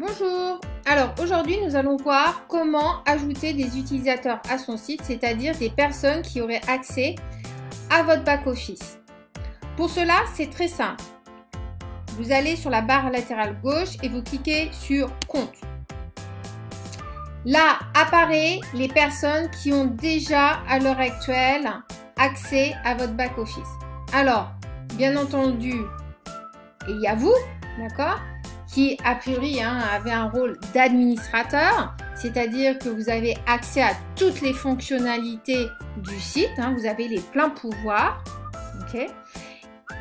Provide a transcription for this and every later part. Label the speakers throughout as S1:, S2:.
S1: Bonjour. Alors aujourd'hui nous allons voir comment ajouter des utilisateurs à son site, c'est-à-dire des personnes qui auraient accès à votre back-office. Pour cela, c'est très simple. Vous allez sur la barre latérale gauche et vous cliquez sur Compte. Là apparaissent les personnes qui ont déjà à l'heure actuelle accès à votre back-office. Alors, bien entendu, il y a vous, d'accord, qui a priori avait un rôle d'administrateur, c'est-à-dire que vous avez accès à toutes les fonctionnalités du site, vous avez les pleins pouvoirs, ok.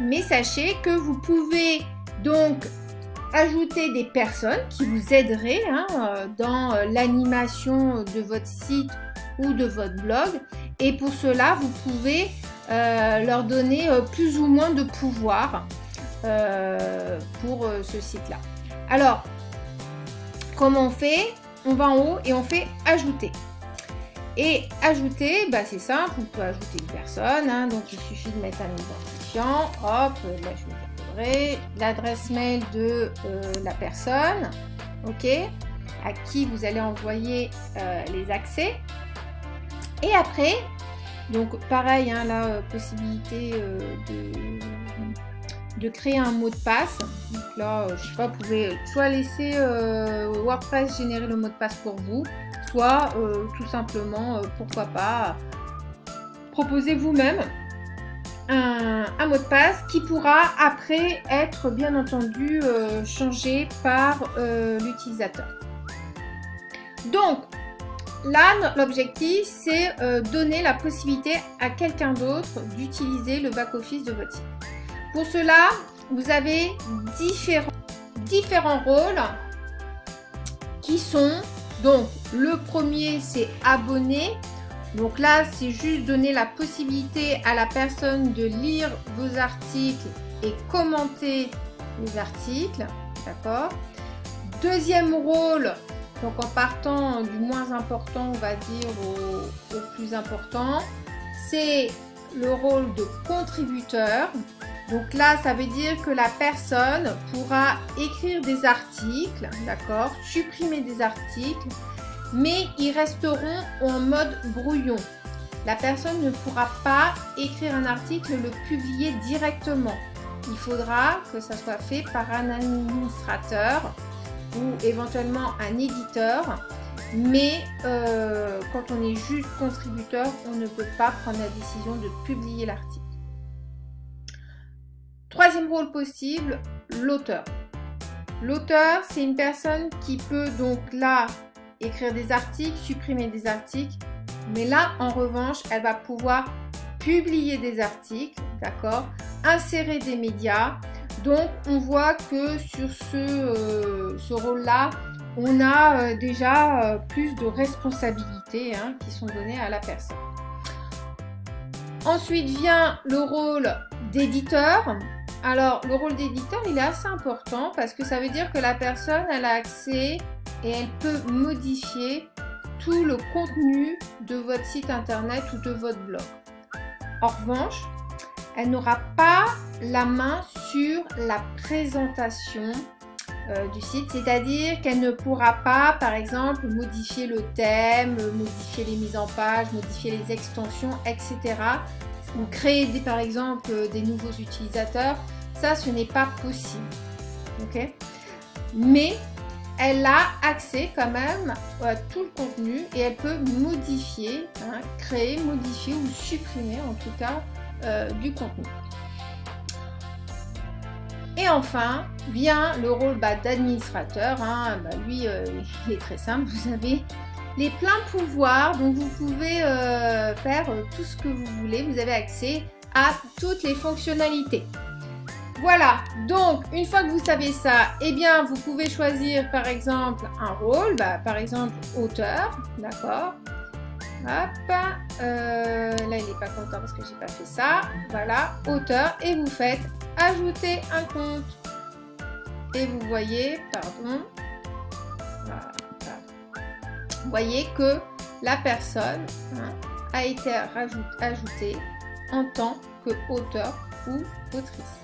S1: Mais sachez que vous pouvez donc ajouter des personnes qui vous aideraient dans l'animation de votre site ou de votre blog, et pour cela vous pouvez leur donner plus ou moins de pouvoir pour ce site-là. Alors, comment on fait? On va en haut et on fait ajouter. Et ajouter, c'est simple, on peut ajouter une personne, donc il suffit de mettre un identifiant, hop, là je vais l'adresse mail de la personne, ok, à qui vous allez envoyer les accès. Et après, donc pareil, là, possibilité de créer un mot de passe. Donc là, je sais pas, vous pouvez soit laisser WordPress générer le mot de passe pour vous, soit tout simplement, pourquoi pas, proposer vous-même un mot de passe qui pourra après être bien entendu changé par l'utilisateur. Donc là, l'objectif, c'est donner la possibilité à quelqu'un d'autre d'utiliser le back-office de votre site. Pour cela, vous avez différents rôles qui sont, donc le premier c'est abonné. Donc là, c'est juste donner la possibilité à la personne de lire vos articles et commenter les articles, d'accord. Deuxième rôle, donc en partant du moins important, on va dire, au plus important, c'est le rôle de contributeur. Donc là, ça veut dire que la personne pourra écrire des articles, d'accord, supprimer des articles, mais ils resteront en mode brouillon. La personne ne pourra pas écrire un article et le publier directement. Il faudra que ça soit fait par un administrateur ou éventuellement un éditeur, mais quand on est juste contributeur, on ne peut pas prendre la décision de publier l'article. Troisième rôle possible, l'auteur. L'auteur, c'est une personne qui peut donc là écrire des articles, supprimer des articles, mais là en revanche, elle va pouvoir publier des articles, d'accord, insérer des médias. Donc on voit que sur ce rôle-là, on a déjà plus de responsabilités qui sont données à la personne. Ensuite vient le rôle d'éditeur. Alors, le rôle d'éditeur, il est assez important parce que ça veut dire que la personne, elle a accès et elle peut modifier tout le contenu de votre site internet ou de votre blog. En revanche, elle n'aura pas la main sur la présentation du site, c'est-à-dire qu'elle ne pourra pas, par exemple, modifier le thème, modifier les mises en page, modifier les extensions, etc. ou créer par exemple des nouveaux utilisateurs. Ça, ce n'est pas possible, ok. Mais elle a accès quand même à tout le contenu et elle peut modifier, créer, modifier ou supprimer en tout cas du contenu. Et enfin vient le rôle d'administrateur. Lui, il est très simple. Vous avez les pleins pouvoirs, donc vous pouvez faire tout ce que vous voulez. Vous avez accès à toutes les fonctionnalités. Voilà, donc une fois que vous savez ça, eh bien vous pouvez choisir par exemple un rôle, par exemple auteur, d'accord. Hop, là il n'est pas content parce que j'ai pas fait ça. Voilà, auteur, et vous faites ajouter un compte. Et vous voyez, vous voyez que la personne a été ajoutée en tant qu'auteur ou autrice.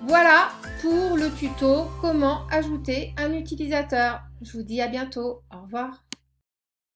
S1: Voilà pour le tuto comment ajouter un utilisateur. Je vous dis à bientôt. Au revoir.